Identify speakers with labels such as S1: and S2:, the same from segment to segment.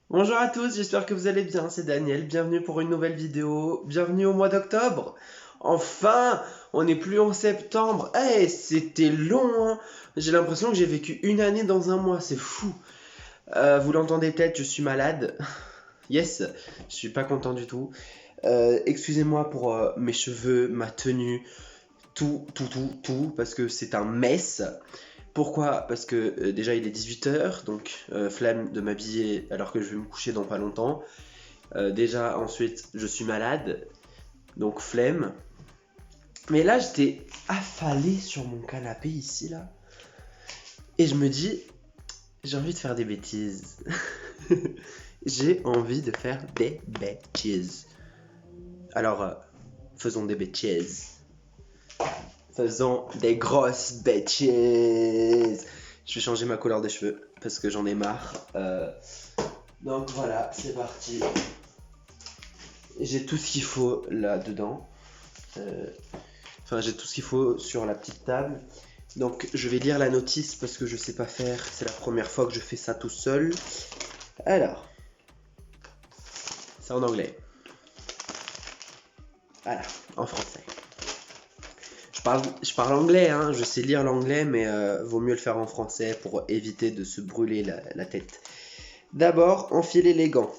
S1: Bonjour à tous, j'espère que vous allez bien, c'est Daniel, bienvenue pour une nouvelle vidéo, bienvenue au mois d'octobre. Enfin, on n'est plus en septembre, c'était long, hein. J'ai l'impression que j'ai vécu une année dans un mois, c'est fou. Vous l'entendez peut-être, je suis malade, yes, je suis pas content du tout. Excusez-moi pour mes cheveux, ma tenue, tout, parce que c'est un mess. Pourquoi? Parce que déjà il est 18 h, donc flemme de m'habiller alors que je vais me coucher dans pas longtemps. Déjà ensuite je suis malade, donc flemme. Mais là j'étais affalé sur mon canapé ici là. Et je me dis, j'ai envie de faire des bêtises. J'ai envie de faire des bêtises. Alors faisons des bêtises. Faisons des grosses bêtises. Je vais changer ma couleur des cheveux parce que j'en ai marre. Donc voilà, c'est parti. J'ai tout ce qu'il faut là-dedans. Enfin, j'ai tout ce qu'il faut sur la petite table. Donc je vais lire la notice parce que je sais pas faire. C'est la première fois que je fais ça tout seul. Alors, c'est en anglais. Voilà, en français. Je parle anglais, hein, je sais lire l'anglais, mais vaut mieux le faire en français pour éviter de se brûler la tête. D'abord, enfiler les gants.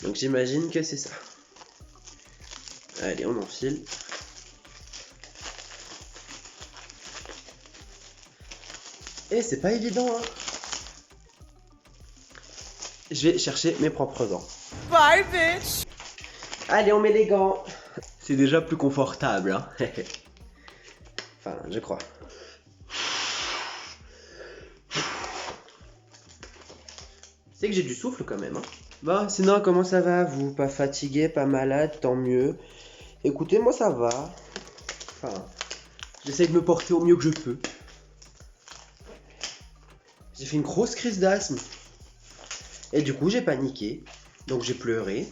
S1: Donc j'imagine que c'est ça. Allez, on enfile. Et c'est pas évident, hein. Je vais chercher mes propres gants.
S2: Bye, bitch!
S1: Allez, on met les gants. C'est déjà plus confortable, hein. Enfin, je crois. C'est que j'ai du souffle quand même, hein. Bon, sinon, comment ça va, vous? Pas fatigué, pas malade, tant mieux. Écoutez, moi ça va. Enfin, j'essaie de me porter au mieux que je peux. J'ai fait une grosse crise d'asthme. Et du coup, j'ai paniqué. Donc j'ai pleuré.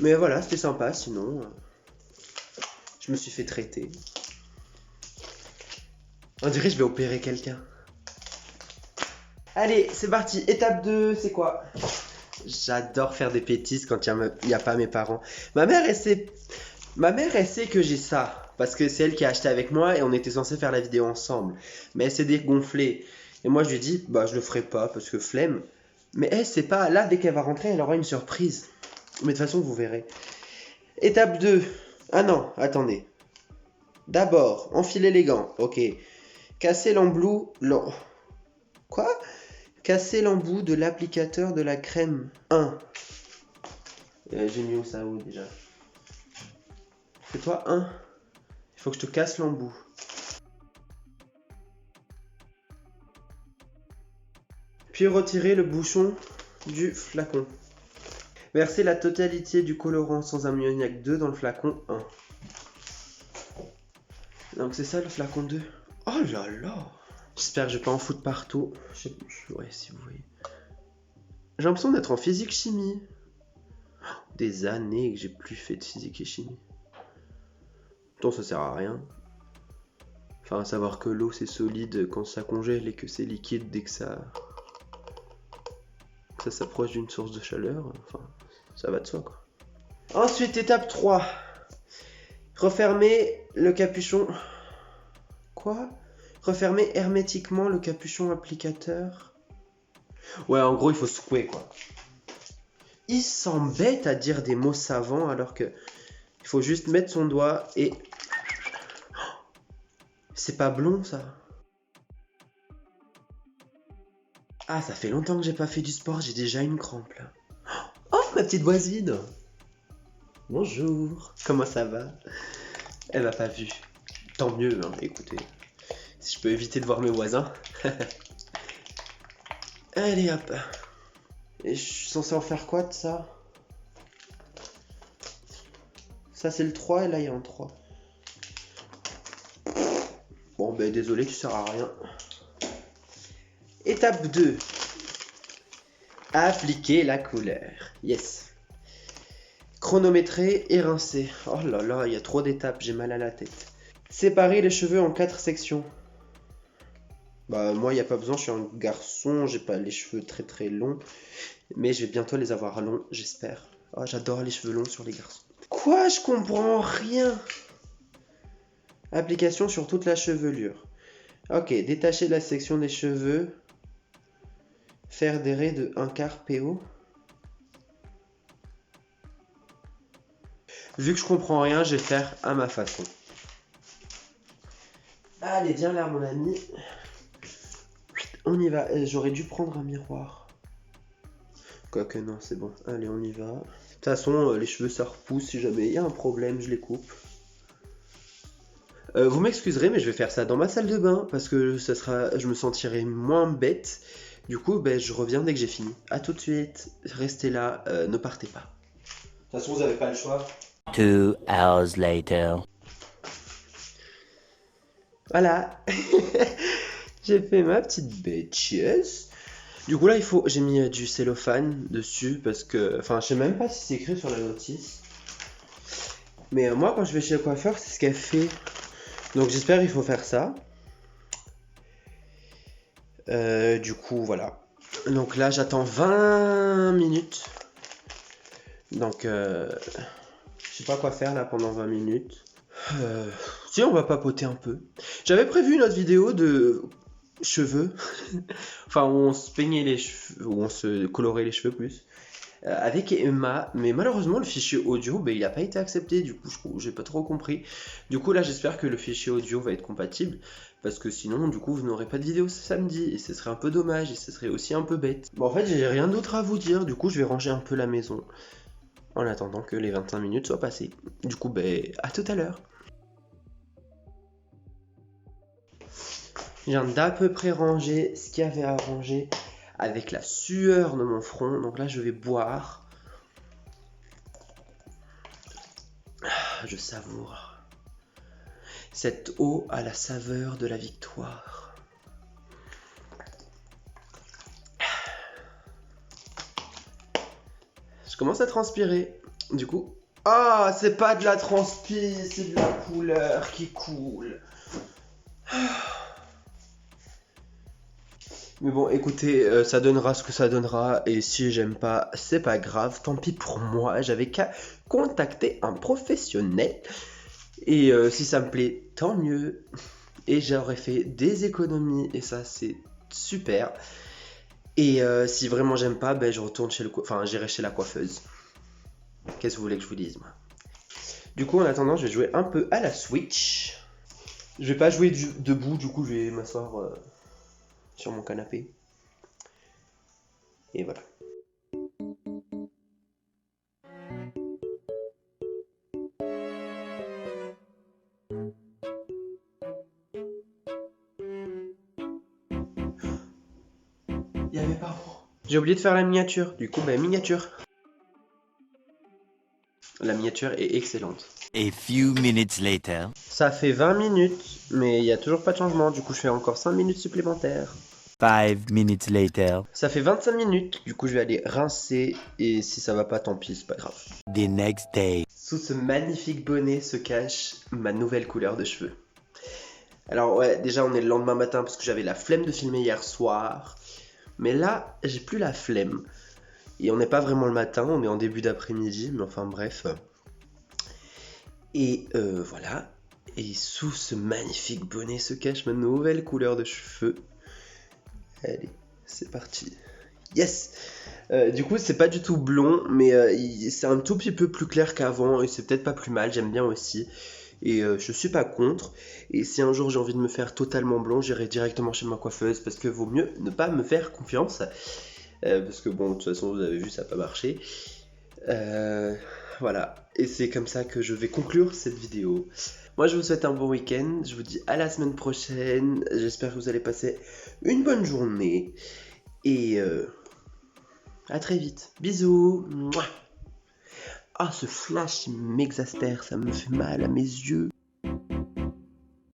S1: Mais voilà, c'était sympa, sinon... je me suis fait traiter. On dirait que je vais opérer quelqu'un. Allez, c'est parti. Étape 2, c'est quoi? J'adore faire des bêtises quand il n'y a pas mes parents. Ma mère, elle sait que j'ai ça. Parce que c'est elle qui a acheté avec moi et on était censé faire la vidéo ensemble. Mais elle s'est dégonflée. Et moi, je lui ai dit, bah, je le ferai pas parce que flemme. Mais elle, c'est pas. Là, dès qu'elle va rentrer, elle aura une surprise. Mais de toute façon, vous verrez. Étape 2. Ah non, attendez. D'abord, enfiler les gants. Ok. Casser l'embout. Quoi? Casser l'embout de l'applicateur de la crème 1. J'ai mis où ça où déjà? Fais-toi 1. Il faut que je te casse l'embout. Puis retirer le bouchon du flacon. Verser la totalité du colorant sans ammoniac 2 dans le flacon 1. Donc c'est ça le flacon 2. Oh là là! J'espère que je vais pas en foutre partout. Ouais, si vous voyez. J'ai l'impression d'être en physique chimie. Des années que j'ai plus fait de physique et chimie. Pourtant ça sert à rien. Enfin, à savoir que l'eau c'est solide quand ça congèle et que c'est liquide dès que ça s'approche d'une source de chaleur. Enfin, ça va de soi quoi. Ensuite, étape 3. Refermer le capuchon. Quoi? Refermer hermétiquement le capuchon applicateur. Ouais, en gros, il faut secouer quoi. Il s'embête à dire des mots savants alors que il faut juste mettre son doigt et... C'est pas blond ça. Ah, ça fait longtemps que j'ai pas fait du sport, j'ai déjà une crampe là. Oh, ma petite voisine. Bonjour, comment ça va? Elle m'a pas vu. Tant mieux, hein, écoutez. Si je peux éviter de voir mes voisins. Allez hop. Et je suis censé en faire quoi de ça? Ça c'est le 3 et là il y a un 3. Bon ben désolé, tu sers à rien. Étape 2. Appliquer la couleur. Yes. Chronométrer et rincer. Oh là là, il y a trop d'étapes, j'ai mal à la tête. Séparer les cheveux en 4 sections. Bah moi il n'y a pas besoin, je suis un garçon, j'ai pas les cheveux très très longs, mais je vais bientôt les avoir longs, j'espère. Ah, j'adore les cheveux longs sur les garçons. Quoi? Je comprends rien. Application sur toute la chevelure. Ok, détacher la section des cheveux. Faire des raies de 1/4 PO. Vu que je comprends rien, je vais faire à ma façon. Allez, viens là mon ami. On y va. J'aurais dû prendre un miroir. Quoique non, c'est bon. Allez, on y va. De toute façon, les cheveux ça repousse. Si jamais il y a un problème, je les coupe. Vous m'excuserez, mais je vais faire ça dans ma salle de bain parce que je me sentirai moins bête. Du coup, ben, je reviens dès que j'ai fini. A tout de suite. Restez là, ne partez pas. De toute façon, vous n'avez pas le choix.
S2: 2 hours later.
S1: Voilà. J'ai fait ma petite bitches. Du coup là j'ai mis du cellophane dessus parce que, enfin je sais même pas si c'est écrit sur la notice. Mais moi quand je vais chez le coiffeur c'est ce qu'elle fait. Donc j'espère qu'il faut faire ça. Du coup voilà. Donc là j'attends 20 minutes. Donc je sais pas quoi faire là pendant 20 minutes. Si on va papoter un peu. J'avais prévu une autre vidéo de cheveux. Enfin où on se peignait les cheveux, où on se colorait les cheveux plus. Avec Emma, mais malheureusement le fichier audio il n'a pas été accepté, du coup j'ai pas trop compris. Du coup là j'espère que le fichier audio va être compatible, parce que sinon du coup vous n'aurez pas de vidéo ce samedi, et ce serait un peu dommage, et ce serait aussi un peu bête. Bon en fait j'ai rien d'autre à vous dire, du coup je vais ranger un peu la maison, en attendant que les 25 minutes soient passées. Du coup à tout à l'heure. Je viens d'à peu près ranger ce qu'il y avait à ranger, avec la sueur de mon front, donc là je vais boire. Je savoure. Cette eau a la saveur de la victoire. Je commence à transpirer. Du coup... Ah, c'est pas de la transpi, c'est de la couleur qui coule. Mais bon, écoutez, ça donnera ce que ça donnera. Et si j'aime pas, c'est pas grave. Tant pis pour moi, j'avais qu'à contacter un professionnel. Et si ça me plaît, tant mieux. Et j'aurais fait des économies. Et ça, c'est super. Et si vraiment j'aime pas, je retourne chez j'irai chez la coiffeuse. Qu'est-ce que vous voulez que je vous dise, moi? Du coup, en attendant, je vais jouer un peu à la Switch. Je vais pas jouer debout, du coup, je vais m'asseoir sur mon canapé. Et voilà. Il y avait pas. J'ai oublié de faire la miniature. Du coup, miniature. La miniature est excellente.
S2: A few minutes later.
S1: Ça fait 20 minutes, mais il n'y a toujours pas de changement. Du coup, je fais encore 5 minutes supplémentaires.
S2: 5 minutes later.
S1: Ça fait 25 minutes. Du coup, je vais aller rincer. Et si ça va pas, tant pis, c'est pas grave.
S2: The next day.
S1: Sous ce magnifique bonnet se cache ma nouvelle couleur de cheveux. Alors ouais, déjà on est le lendemain matin parce que j'avais la flemme de filmer hier soir. Mais là, j'ai plus la flemme. Et on n'est pas vraiment le matin, on est en début d'après-midi, mais enfin bref. Et voilà. Et sous ce magnifique bonnet se cache ma nouvelle couleur de cheveux. Allez, c'est parti. Yes! Du coup, c'est pas du tout blond, mais c'est un tout petit peu plus clair qu'avant, et c'est peut-être pas plus mal, j'aime bien aussi. Et je suis pas contre. Et si un jour j'ai envie de me faire totalement blond, j'irai directement chez ma coiffeuse, parce que vaut mieux ne pas me faire confiance. Parce que bon, de toute façon, vous avez vu, ça n'a pas marché. Voilà. Et c'est comme ça que je vais conclure cette vidéo. Moi, je vous souhaite un bon week-end. Je vous dis à la semaine prochaine. J'espère que vous allez passer une bonne journée. Et à très vite. Bisous. Mouah. Ah, ce flash, il m'exaspère. Ça me fait mal à mes yeux.